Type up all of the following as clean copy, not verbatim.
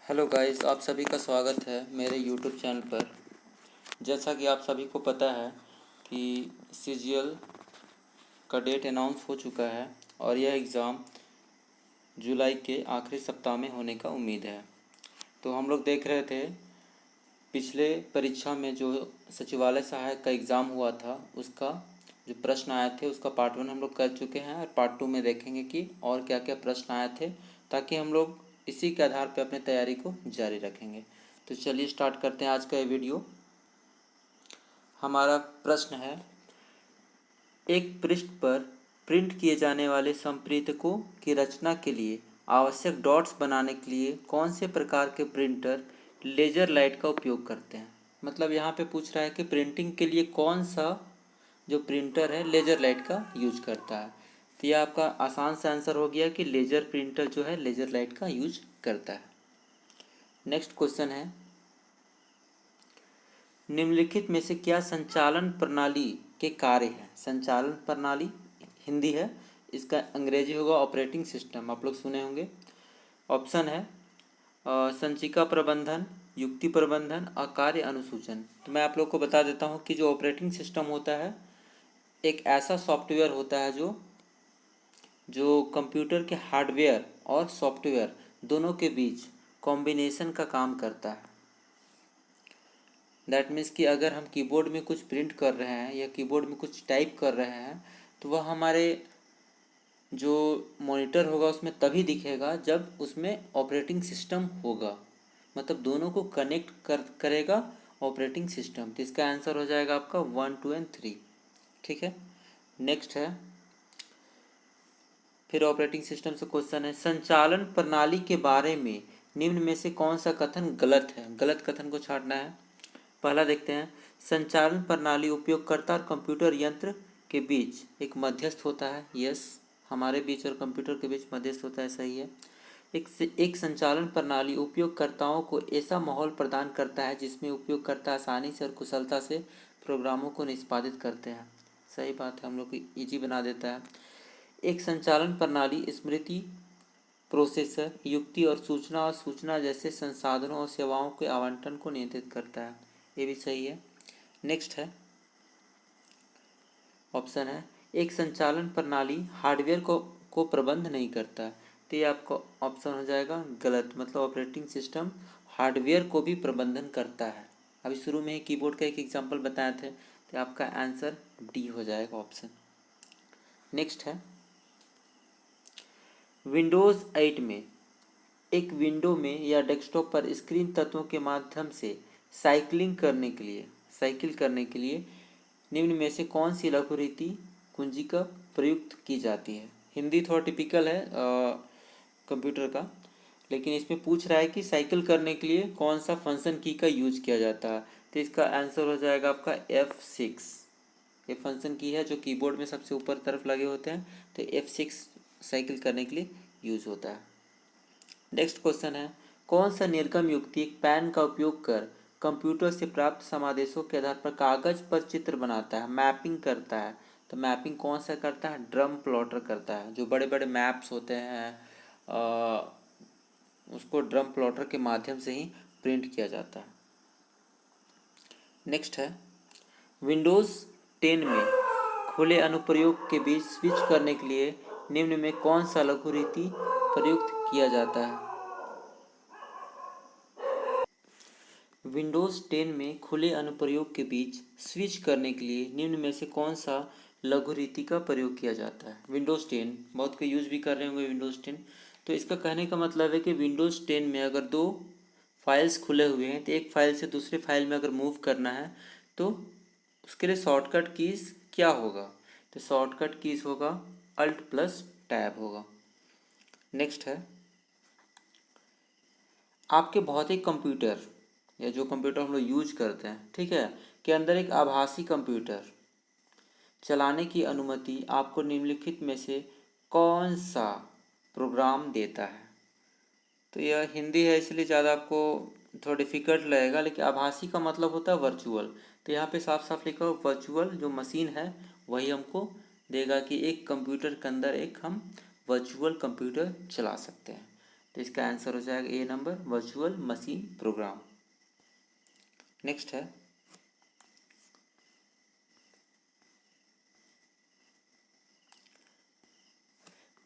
Hello guys, आप सभी का स्वागत है मेरे यूट्यूब चैनल पर। जैसा कि आप सभी को पता है कि सीजीएल का डेट अनाउंस हो चुका है और यह एग्ज़ाम जुलाई के आखिरी सप्ताह में होने का उम्मीद है। तो हम लोग देख रहे थे पिछले परीक्षा में जो सचिवालय सहायक का एग्ज़ाम हुआ था उसका जो प्रश्न आए थे उसका पार्ट 1 हम लोग कर चुके हैं और पार्ट 2 में देखेंगे कि और क्या क्या प्रश्न आए थे, ताकि हम लोग इसी के आधार पर अपनी तैयारी को जारी रखेंगे। तो चलिए स्टार्ट करते हैं आज का ये वीडियो। हमारा प्रश्न है, एक पृष्ठ पर प्रिंट किए जाने वाले संप्रेरकों की रचना के लिए आवश्यक डॉट्स बनाने के लिए कौन से प्रकार के प्रिंटर लेजर लाइट का उपयोग करते हैं। मतलब यहाँ पे पूछ रहा है कि प्रिंटिंग के लिए कौन सा जो प्रिंटर है लेजर लाइट का यूज करता है। तो यह आपका आसान सा आंसर हो गया कि लेजर प्रिंटर जो है लेजर लाइट का यूज करता है। नेक्स्ट क्वेश्चन है, निम्नलिखित में से क्या संचालन प्रणाली के कार्य हैं। संचालन प्रणाली हिंदी है, इसका अंग्रेजी होगा ऑपरेटिंग सिस्टम। आप लोग सुने होंगे। ऑप्शन है संचिका प्रबंधन, युक्ति प्रबंधन और कार्य अनुसूचन। तो मैं आप लोग को बता देता हूँ कि जो ऑपरेटिंग सिस्टम होता है एक ऐसा सॉफ्टवेयर होता है जो कंप्यूटर के हार्डवेयर और सॉफ्टवेयर दोनों के बीच कॉम्बिनेशन का काम करता है। दैट मीन्स कि अगर हम कीबोर्ड में कुछ प्रिंट कर रहे हैं या कीबोर्ड में कुछ टाइप कर रहे हैं तो वह हमारे जो मॉनिटर होगा उसमें तभी दिखेगा जब उसमें ऑपरेटिंग सिस्टम होगा। मतलब दोनों को कनेक्ट करेगा ऑपरेटिंग सिस्टम। तो इसका आंसर हो जाएगा आपका 1, 2 एंड 3। ठीक है। नेक्स्ट है, फिर ऑपरेटिंग सिस्टम से क्वेश्चन है, संचालन प्रणाली के बारे में निम्न में से कौन सा कथन गलत है। गलत कथन को छांटना है। पहला देखते हैं, संचालन प्रणाली उपयोगकर्ता और कंप्यूटर यंत्र के बीच एक मध्यस्थ होता है। यस, हमारे बीच और कंप्यूटर के बीच मध्यस्थ होता है, सही है। एक संचालन प्रणाली उपयोगकर्ताओं को ऐसा माहौल प्रदान करता है जिसमें उपयोगकर्ता आसानी से और कुशलता से प्रोग्रामों को निष्पादित करते हैं। सही बात है, हम लोग को ईजी बना देता है। एक संचालन प्रणाली स्मृति, प्रोसेसर, युक्ति और सूचना जैसे संसाधनों और सेवाओं के आवंटन को नियंत्रित करता है। ये भी सही है। नेक्स्ट है, ऑप्शन है, एक संचालन प्रणाली हार्डवेयर को प्रबंध नहीं करता। तो ये आपका ऑप्शन हो जाएगा गलत। मतलब ऑपरेटिंग सिस्टम हार्डवेयर को भी प्रबंधन करता है। अभी शुरू में ही कीबोर्ड का एक एग्जांपल बताए थे, तो आपका आंसर डी हो जाएगा ऑप्शन। नेक्स्ट है, विंडोज़ 8 में एक विंडो में या डेस्कटॉप पर स्क्रीन तत्वों के माध्यम से साइकिल करने के लिए निम्न में से कौन सी लघुरीति कुंजी का प्रयुक्त की जाती है। हिंदी थोड़ा टिपिकल है कंप्यूटर का, लेकिन इसमें पूछ रहा है कि साइकिल करने के लिए कौन सा फंक्शन की का यूज किया जाता है। तो इसका आंसर हो जाएगा आपका F6। ये फंक्शन की है जो कीबोर्ड में सबसे ऊपर तरफ लगे होते हैं। तो F6 साइकिल करने के लिए यूज होता है। नेक्स्ट क्वेश्चन है, कौन सा निर्गम युक्ति एक पेन का उपयोग कर कंप्यूटर से प्राप्त समादेशों के आधार पर कागज पर चित्र बनाता है, मैपिंग करता है। तो मैपिंग कौन सा करता है, ड्रम प्लॉटर करता है। जो बड़े बड़े मैप्स होते हैं उसको ड्रम प्लॉटर के माध्यम से ही प्रिंट किया जाता है। नेक्स्ट है, विंडोज़ 10 में खुले अनुप्रयोग के बीच स्विच करने के लिए निम्न में कौन सा लघुरीति प्रयुक्त किया जाता है। विंडोज़ 10 में खुले अनुप्रयोग के बीच स्विच करने के लिए निम्न में से कौन सा लघुरीति का प्रयोग किया जाता है। विंडोज़ 10 बहुत कोई यूज़ भी कर रहे होंगे विंडोज़ 10। तो इसका कहने का मतलब है कि विंडोज़ 10 में अगर दो फाइल्स खुले हुए हैं तो एक फाइल से दूसरे फाइल में अगर मूव करना है तो उसके लिए शॉर्टकट कीज़ क्या होगा। तो शॉर्टकट कीज़ होगा Alt+Tab होगा। नेक्स्ट है, आपके भौतिक कंप्यूटर या जो कंप्यूटर हम लोग यूज करते हैं, ठीक है, के अंदर एक आभासी कंप्यूटर चलाने की अनुमति आपको निम्नलिखित में से कौन सा प्रोग्राम देता है। तो यह हिंदी है इसलिए ज़्यादा आपको थोड़ा डिफिकल्ट लगेगा, लेकिन आभासी का मतलब होता है वर्चुअल। तो यहाँ पे साफ साफ लिखा हो वर्चुअल जो मशीन है वही हमको देगा कि एक कंप्यूटर के अंदर एक हम वर्चुअल कंप्यूटर चला सकते हैं। तो इसका आंसर हो जाएगा A number, virtual machine program. Next है,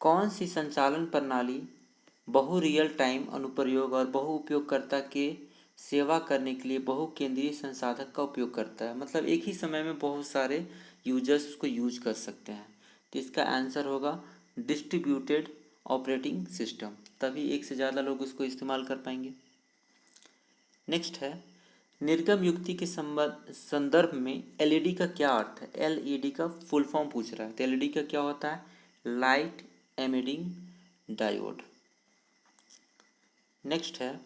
कौन सी संचालन प्रणाली बहु रियल टाइम अनुप्रयोग और बहु उपयोगकर्ता के सेवा करने के लिए बहु केंद्रीय संसाधक का उपयोग करता है? मतलब एक ही समय में बहुत सारे यूजर्स उसको यूज कर सकते हैं। तो इसका आंसर होगा डिस्ट्रीब्यूटेड ऑपरेटिंग सिस्टम, तभी एक से ज़्यादा लोग उसको इस्तेमाल कर पाएंगे। नेक्स्ट है, निर्गम युक्ति के संदर्भ में एलईडी का क्या अर्थ है? एलईडी का फुल फॉर्म पूछ रहा है, तो एलईडी का क्या होता है? Light emitting diode. नेक्स्ट है,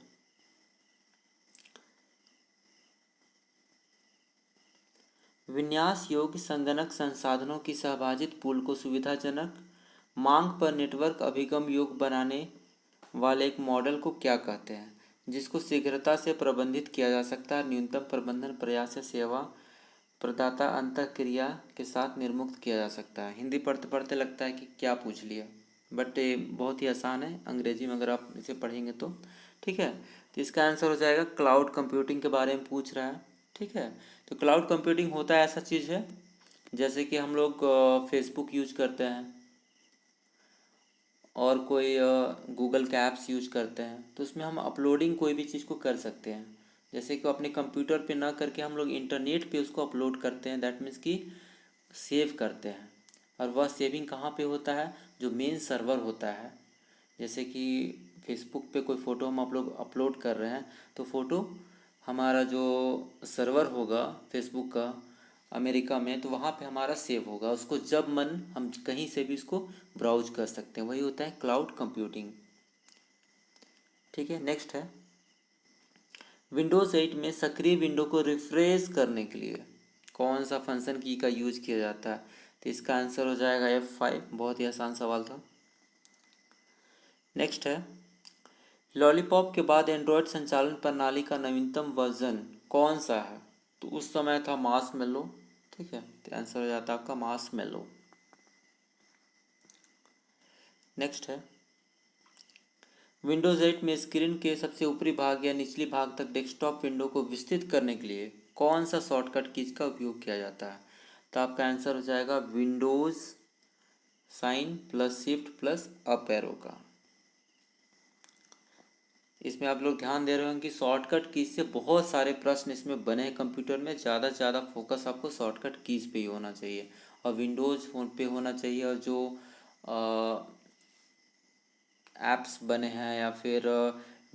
विन्यास योग्य संगणक संसाधनों की सहभाजित पूल को सुविधाजनक मांग पर नेटवर्क अभिगम योग्य बनाने वाले एक मॉडल को क्या कहते हैं? जिसको शीघ्रता से प्रबंधित किया जा सकता है, न्यूनतम प्रबंधन प्रयास या सेवा प्रदाता अंतःक्रिया के साथ निर्मुक्त किया जा सकता है। हिंदी पढ़ते पढ़ते लगता है कि क्या पूछ लिया, बट ये बहुत ही आसान है अंग्रेजी में अगर आप इसे पढ़ेंगे तो। ठीक है, तो इसका आंसर हो जाएगा क्लाउड कंप्यूटिंग के बारे में पूछ रहा है। ठीक है, तो क्लाउड कंप्यूटिंग होता है ऐसा चीज़ है जैसे कि हम लोग फेसबुक यूज करते हैं और कोई गूगल के ऐप्स यूज करते हैं, तो उसमें हम अपलोडिंग कोई भी चीज़ को कर सकते हैं। जैसे कि अपने कंप्यूटर पे ना करके हम लोग इंटरनेट पे उसको अपलोड करते हैं, दैट मीन्स कि सेव करते हैं। और वह सेविंग कहाँ पे होता है? जो मेन सर्वर होता है। जैसे कि फेसबुक पे कोई फ़ोटो हम आप लोग अपलोड कर रहे हैं, तो फ़ोटो हमारा जो सर्वर होगा फेसबुक का अमेरिका में, तो वहाँ पे हमारा सेव होगा, उसको जब मन हम कहीं से भी इसको ब्राउज कर सकते हैं, वही होता है क्लाउड कंप्यूटिंग। ठीक है, नेक्स्ट है, विंडोज़ 8 में सक्रिय विंडो को रिफ्रेश करने के लिए कौन सा फंक्शन की का यूज किया जाता है? तो इसका आंसर हो जाएगा F5। बहुत ही आसान सवाल था। नेक्स्ट है, लॉलीपॉप के बाद एंड्रॉयड संचालन प्रणाली का नवीनतम वर्जन कौन सा है? तो उस समय था मार्शमैलो। ठीक है, तो आंसर हो जाता है आपका मार्शमैलो। नेक्स्ट है, विंडोज़ 8 में स्क्रीन के सबसे ऊपरी भाग या निचली भाग तक डेस्कटॉप विंडो को विस्तृत करने के लिए कौन सा शॉर्टकट कीज का उपयोग किया जाता है? तो आपका आंसर हो जाएगा Windows sign plus shift plus up arrow का। इसमें आप लोग ध्यान दे रहे होंगे कि शॉर्टकट कीज से बहुत सारे प्रश्न इसमें बने हैं कंप्यूटर में। ज़्यादा से ज़्यादा फोकस आपको शॉर्टकट कीज पे ही होना चाहिए और विंडोज़ फोन पे होना चाहिए, और जो ऐप्स बने हैं या फिर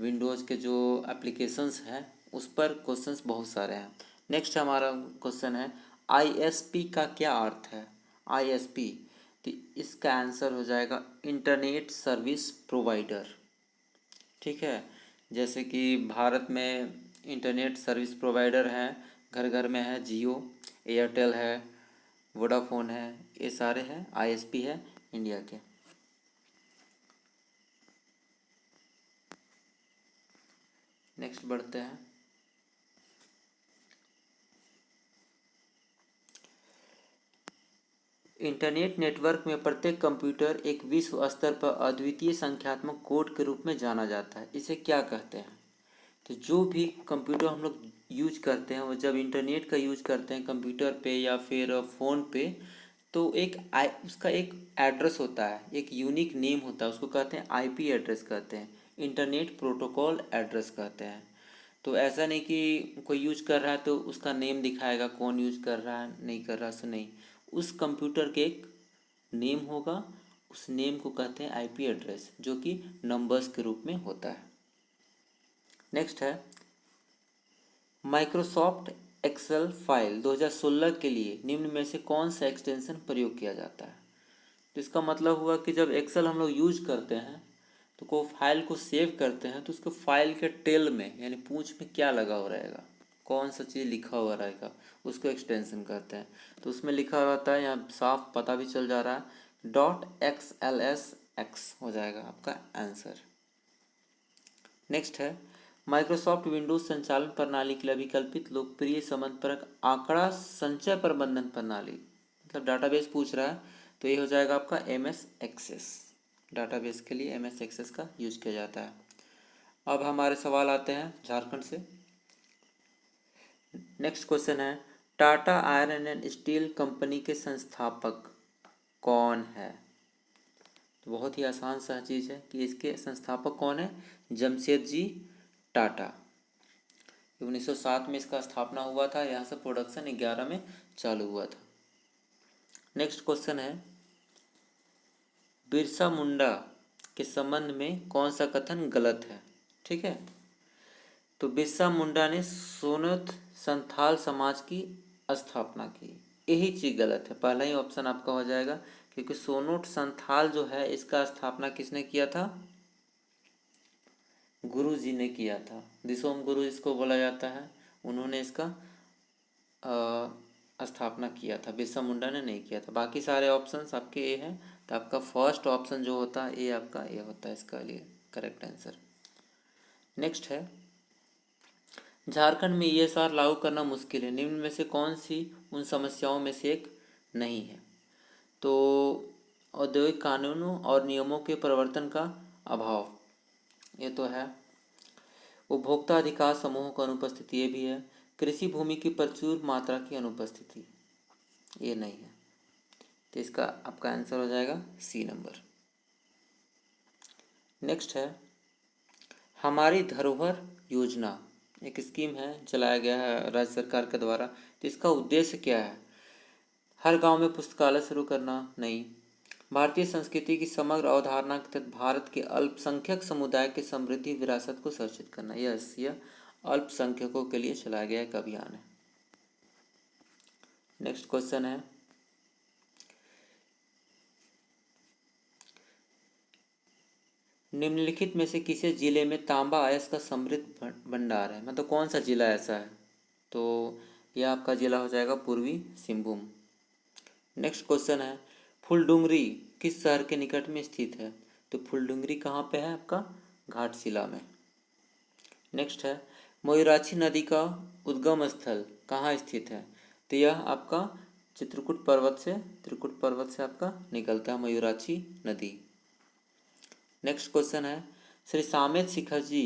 विंडोज़ के जो एप्लीकेशंस हैं उस पर क्वेश्चंस बहुत सारे हैं। नेक्स्ट हमारा क्वेश्चन है, आईएसपी का क्या अर्थ है? आईएसपी, तो इसका आंसर हो जाएगा इंटरनेट सर्विस प्रोवाइडर। ठीक है, जैसे कि भारत में इंटरनेट सर्विस प्रोवाइडर हैं, घर घर में है, जियो, एयरटेल है, वोडाफोन है, ये सारे हैं आईएसपी है इंडिया के। नेक्स्ट बढ़ते हैं, इंटरनेट नेटवर्क में प्रत्येक कंप्यूटर एक विश्व स्तर पर अद्वितीय संख्यात्मक कोड के रूप में जाना जाता है। इसे क्या कहते हैं? तो जो भी कंप्यूटर हम लोग यूज करते हैं, वो जब इंटरनेट का यूज करते हैं कंप्यूटर पे या फिर फ़ोन पे, तो उसका एक एड्रेस होता है, एक यूनिक नेम होता है, उसको कहते हैं आईपी एड्रेस कहते हैं, इंटरनेट प्रोटोकॉल एड्रेस कहते हैं। तो ऐसा नहीं कि कोई यूज कर रहा है तो उसका नेम दिखाएगा कौन यूज कर रहा है नहीं कर रहा, सो नहीं, उस कंप्यूटर के एक नेम होगा, उस नेम को कहते हैं आईपी एड्रेस, जो कि नंबर्स के रूप में होता है। नेक्स्ट है, माइक्रोसॉफ्ट एक्सेल फाइल 2016 के लिए निम्न में से कौन सा एक्सटेंशन प्रयोग किया जाता है? तो इसका मतलब हुआ कि जब एक्सेल हम लोग यूज करते हैं तो को फाइल को सेव करते हैं, तो उसको फाइल के टेल में यानी पूंछ में क्या लगा हुआ रहेगा, कौन सा चीज़ लिखा हुआ रहेगा, उसको एक्सटेंशन कहते हैं। तो उसमें लिखा रहता है, यहाँ साफ पता भी चल जा रहा है, .xlsx हो जाएगा आपका आंसर। नेक्स्ट है, माइक्रोसॉफ्ट विंडोज संचालन प्रणाली के लिए अभिकल्पित लोकप्रिय संबंधपरक आंकड़ा संचय प्रबंधन प्रणाली, मतलब डाटाबेस पूछ रहा है, तो ये हो जाएगा आपका MS एक्सेस। डाटाबेस के लिए MS एक्सेस का यूज किया जाता है। अब हमारे सवाल आते हैं झारखंड से। नेक्स्ट क्वेश्चन है, Tata iron and steel company के संस्थापक कौन है? तो बहुत ही आसान सा चीज़ है कि इसके संस्थापक कौन है? जमशेदजी टाटा। 1907 में इसका स्थापना हुआ था, यहाँ से प्रोडक्शन 11 में चालू हुआ था। नेक्स्ट क्वेश्चन है, बिरसा मुंडा के संबंध में कौन सा कथन गलत है? ठीक है, तो बिरसा मुंडा ने सोनोत संथाल समाज की स्थापना की, यही चीज़ गलत है। पहला ही ऑप्शन आपका हो जाएगा, क्योंकि सोनोट संथाल जो है इसका स्थापना किसने किया था? गुरु जी ने किया था। दिसोम गुरु इसको बोला जाता है, उन्होंने इसका स्थापना किया था, बिरसा मुंडा ने नहीं किया था। बाकी सारे ऑप्शंस आपके ए हैं, तो आपका फर्स्ट ऑप्शन जो होता है ए, आपका ए होता है इसका लिए करेक्ट आंसर। नेक्स्ट है, झारखंड में ESR लागू करना मुश्किल है, निम्न में से कौन सी उन समस्याओं में से एक नहीं है? तो औद्योगिक कानूनों और नियमों के प्रवर्तन का अभाव, ये तो है। उपभोक्ता अधिकार समूहों की अनुपस्थिति, ये भी है। कृषि भूमि की प्रचुर मात्रा की अनुपस्थिति, ये नहीं है। तो इसका आपका आंसर हो जाएगा सी नंबर। नेक्स्ट है, हमारी धरोहर योजना एक स्कीम है, चलाया गया है राज्य सरकार के द्वारा। तो इसका उद्देश्य क्या है? हर गांव में पुस्तकालय शुरू करना? नहीं। भारतीय संस्कृति की समग्र अवधारणा के तहत भारत के अल्पसंख्यक समुदाय के समृद्धि विरासत को संरक्षित करना। यह अल्पसंख्यकों के लिए चलाया गया एक अभियान है। नेक्स्ट क्वेश्चन है, निम्नलिखित में से किसी जिले में तांबा अयस्क का समृद्ध भंडार है? मतलब कौन सा जिला ऐसा है? तो यह आपका जिला हो जाएगा पूर्वी सिंहभूम। नेक्स्ट क्वेश्चन है, फुलडुंगरी किस शहर के निकट में स्थित है? तो फुलडुंगरी कहाँ पे है? आपका घाटशिला में। नेक्स्ट है, मयूराक्षी नदी का उद्गम स्थल कहाँ स्थित है? तो यह आपका त्रिकुट पर्वत से आपका निकलता है मयूराक्षी नदी। नेक्स्ट क्वेश्चन है, श्री सामेत शिखर जी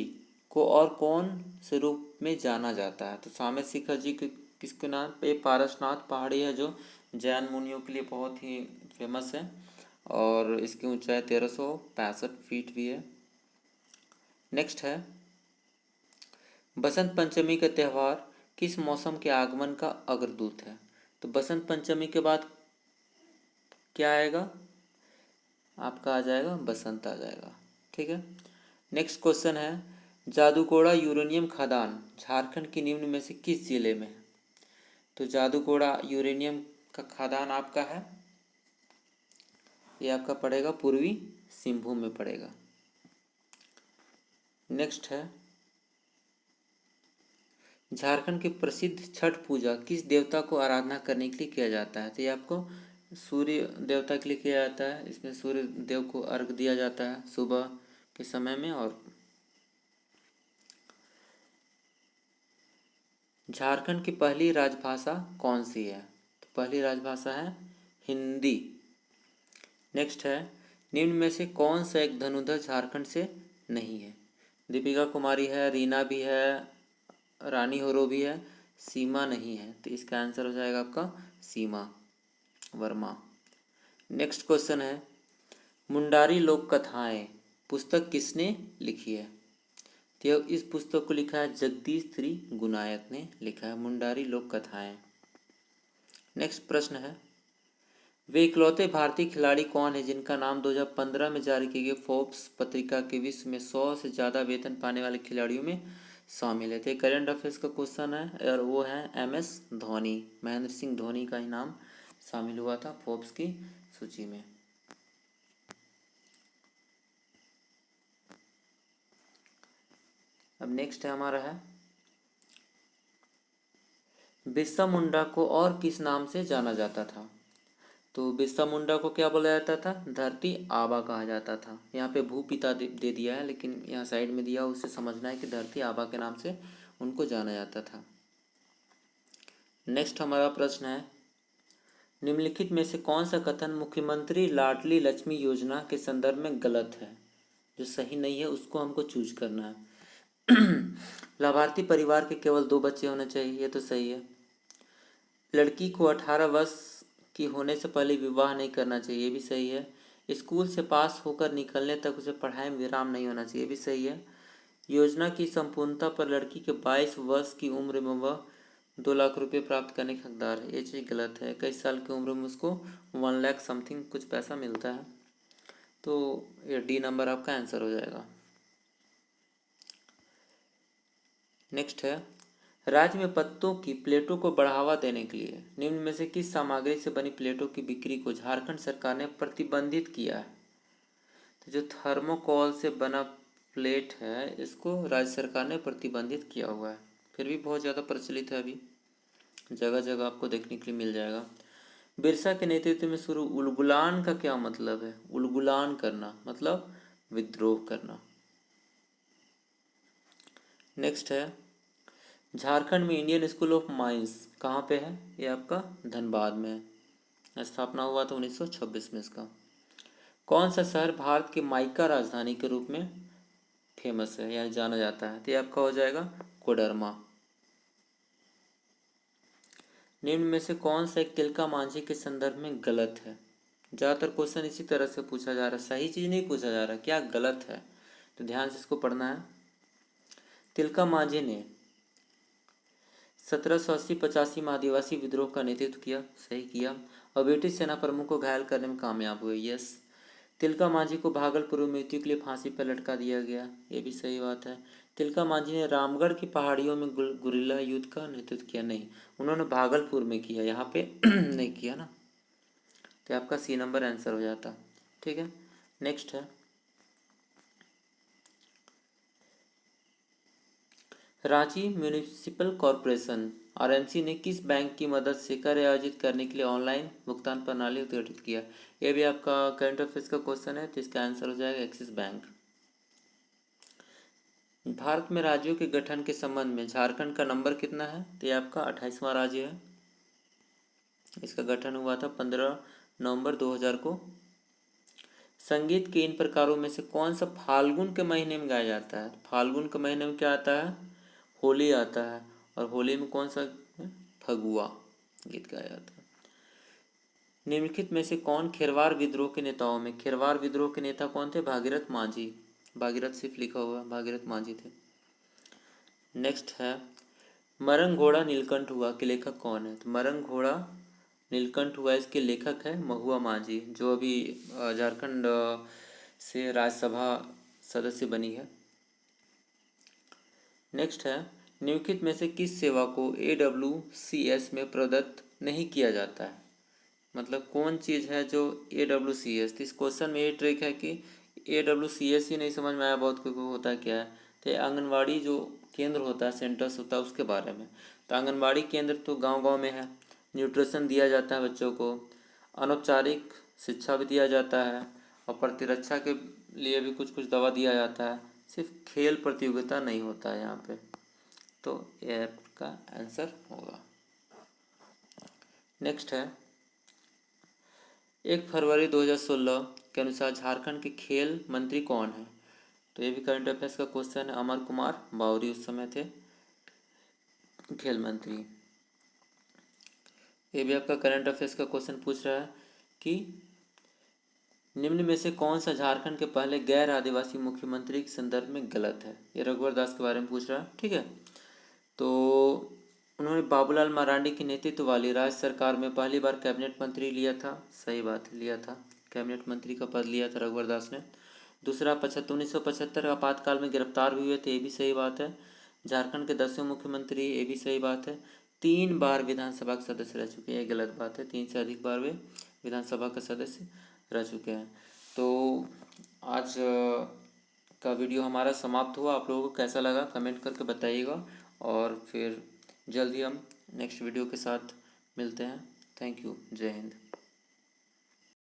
को और कौन से रूप में जाना जाता है? तो सामेत शिखर जी किसके नाम पे? पारसनाथ पहाड़ी है जो जैन मुनियों के लिए बहुत ही फेमस है, और इसकी ऊंचाई 1365 फीट भी है। नेक्स्ट है, बसंत पंचमी का त्यौहार किस मौसम के आगमन का अग्रदूत है? तो बसंत पंचमी के बाद क्या आएगा? आपका आ जाएगा बसंत आ जाएगा। ठीक है। नेक्स्ट क्वेश्चन है, जादूकोड़ा यूरेनियम खदान झारखंड के निम्न में से किस जिले में है? तो जादूकोड़ा यूरेनियम का खदान आपका है, ये आपका पड़ेगा पूर्वी सिंहभूम में पड़ेगा। नेक्स्ट है, झारखंड की प्रसिद्ध छठ पूजा किस देवता को आराधना करने के लिए किया जाता है? तो ये आपको सूर्य देवता के लिए किया जाता है। इसमें सूर्य देव को अर्घ दिया जाता है सुबह के समय में। और झारखंड की पहली राजभाषा कौन सी है? तो पहली राजभाषा है हिंदी। नेक्स्ट है, निम्न में से कौन सा एक धनुर्धर झारखंड से नहीं है? दीपिका कुमारी है, रीना भी है, रानी होरो भी है, सीमा नहीं है। तो इसका आंसर हो जाएगा आपका सीमा वर्मा। नेक्स्ट क्वेश्चन है, मुंडारी लोक कथाएं पुस्तक किसने लिखी है? तो इस पुस्तक को लिखा है जगदीश श्री गुनायत ने लिखा है, मुंडारी लोक कथाएं। नेक्स्ट प्रश्न है, वे इकलौते भारतीय खिलाड़ी कौन है जिनका नाम 2015 में जारी की गई फोर्ब्स पत्रिका के विश्व में 100 से ज़्यादा वेतन पाने वाले खिलाड़ियों में शामिल है? तो करंट अफेयर्स का क्वेश्चन है, और वो है MS धोनी। महेंद्र सिंह धोनी का ही नाम शामिल हुआ था फोर्ब्स की सूची में। अब नेक्स्ट है हमारा है, बिरसा मुंडा को और किस नाम से जाना जाता था? तो बिरसा मुंडा को क्या बोला जाता था? धरती आबा कहा जाता था। यहाँ पे भूपिता दे दिया है, लेकिन यहाँ साइड में दिया, उससे समझना है कि धरती आबा के नाम से उनको जाना जाता था। नेक्स्ट हमारा प्रश्न है, निम्नलिखित में से कौन सा कथन मुख्यमंत्री लाडली लक्ष्मी योजना के संदर्भ में गलत है? जो सही नहीं है उसको हमको चूज करना है। लाभार्थी परिवार के केवल 2 बच्चे होने चाहिए, ये तो सही है। लड़की को 18 वर्ष की होने से पहले विवाह नहीं करना चाहिए, ये भी सही है। स्कूल से पास होकर निकलने तक उसे पढ़ाई में विराम नहीं होना चाहिए, ये भी सही है। योजना की संपूर्णता पर लड़की के 22 वर्ष की उम्र में वह 2 लाख रुपए प्राप्त करने के हकदार है, ये चीज़ गलत है। 21 साल की उम्र में उसको 1 लाख समथिंग कुछ पैसा मिलता है, तो ये डी नंबर आपका आंसर हो जाएगा। नेक्स्ट है, राज्य में पत्तों की प्लेटों को बढ़ावा देने के लिए निम्न में से किस सामग्री से बनी प्लेटों की बिक्री को झारखंड सरकार ने प्रतिबंधित किया है? तो जो थर्मोकोल से बना प्लेट है इसको राज्य सरकार ने प्रतिबंधित किया हुआ है, फिर भी बहुत ज़्यादा प्रचलित है, अभी जगह जगह आपको देखने के लिए मिल जाएगा। बिरसा के नेतृत्व में शुरू उलगुलान का क्या मतलब है? उलगुलान करना मतलब विद्रोह करना। नेक्स्ट है, झारखंड में इंडियन स्कूल ऑफ माइंस कहाँ पे है? ये आपका धनबाद में है। स्थापना हुआ था 1926 में इसका। कौन सा शहर भारत के माइका राजधानी के रूप में फेमस है, यानी जाना जाता है? तो ये आपका हो जाएगा कोडरमा। निम्न में से कौन सा एक तिलका मांझी के संदर्भ में गलत है? ज़्यादातर क्वेश्चन इसी तरह से पूछा जा रहा है, सही चीज़ नहीं पूछा जा रहा, क्या गलत है, तो ध्यान से इसको पढ़ना है। तिलका मांझी ने 1780-85 में आदिवासी विद्रोह का नेतृत्व किया, सही किया, और ब्रिटिश सेना प्रमुख को घायल करने में कामयाब हुए, यस। तिलका मांझी को भागलपुर में मृत्यु के लिए फांसी पर लटका दिया गया, ये भी सही बात है। तिलका मांझी ने रामगढ़ की पहाड़ियों में गुरिल्ला युद्ध का नेतृत्व किया, नहीं, उन्होंने भागलपुर में किया, यहाँ पे नहीं किया ना, तो आपका सी नंबर आंसर हो जाता। ठीक है, नेक्स्ट है, रांची म्यूनिसिपल कॉरपोरेशन आरएमसी ने किस बैंक की मदद से कर आयोजित करने के लिए ऑनलाइन भुगतान प्रणाली उत्गठित किया? यह भी आपका करंट अफेयर्स का क्वेश्चन है, तो इसका आंसर हो जाएगा एक्सिस बैंक। भारत में राज्यों के गठन के संबंध में झारखंड का नंबर कितना है? तो ये आपका 28वां राज्य है। इसका गठन हुआ था 15 नवंबर 2000 को। संगीत के इन प्रकारों में से कौन सा फाल्गुन के महीने में गाया जाता है? फाल्गुन के महीने में क्या आता है? होली आता है, और होली में कौन सा? फगुआ गीत गाया जाता है। निम्नलिखित में से कौन खेरवार विद्रोह के नेताओं में? खेरवार विद्रोह के नेता कौन थे? भागीरथ मांझी, भागीरथ सिर्फ लिखा हुआ, भागीरथ मांझी थे। नेक्स्ट है, मरंग घोड़ा नीलकंठ हुआ के लेखक कौन है? तो मरंग घोड़ा नीलकंठ हुआ इसके लेखक है महुआ माझी, जो अभी झारखंड से राज्यसभा सदस्य बनी है। नेक्स्ट है, निम्नलिखित में से किस सेवा को AWCS में प्रदत्त नहीं किया जाता है? मतलब कौन चीज़ है जो AWCS? तो इस क्वेश्चन में ये ट्रिक है कि AWCS ही नहीं समझ में आया बहुत को होता क्या है, तो आंगनवाड़ी जो केंद्र होता है, सेंटर्स होता है, उसके बारे में। तो आंगनवाड़ी केंद्र तो गांव-गांव में है, न्यूट्रिशन दिया जाता है बच्चों को, अनौपचारिक शिक्षा भी दिया जाता है, और प्रतिरक्षा के लिए भी कुछ कुछ दवा दिया जाता है, सिर्फ खेल प्रतियोगिता नहीं होता है यहाँ पे, तो ये का आंसर होगा। नेक्स्ट है, 1 फरवरी 2016 के अनुसार झारखंड के खेल मंत्री कौन है? तो ये भी करंट अफेयर्स का क्वेश्चन है, अमर कुमार बावरी उस समय थे खेल मंत्री। ये भी आपका करंट अफेयर्स का क्वेश्चन पूछ रहा है कि निम्न में से कौन सा झारखंड के पहले गैर आदिवासी मुख्यमंत्री के संदर्भ में गलत है? ये रघुवर दास के बारे में पूछ रहा है, ठीक है। तो उन्होंने बाबूलाल मरांडी के नेतृत्व वाली राज्य सरकार में पहली बार कैबिनेट मंत्री लिया था, सही बात, लिया था, कैबिनेट मंत्री का पद लिया था रघुवर दास ने। दूसरा 1975 आपातकाल में गिरफ्तार भी हुए थे, ये भी सही बात है। झारखंड के 10वें मुख्यमंत्री, ये भी सही बात है। 3 बार विधानसभा के सदस्य रह चुके हैं, ये गलत बात है, 3 से अधिक बार वे विधानसभा के सदस्य रह चुके हैं। तो आज का वीडियो हमारा समाप्त हुआ। आप लोगों को कैसा लगा कमेंट करके बताइएगा, और फिर जल्दी हम नेक्स्ट वीडियो के साथ मिलते हैं। थैंक यू, जय हिंद।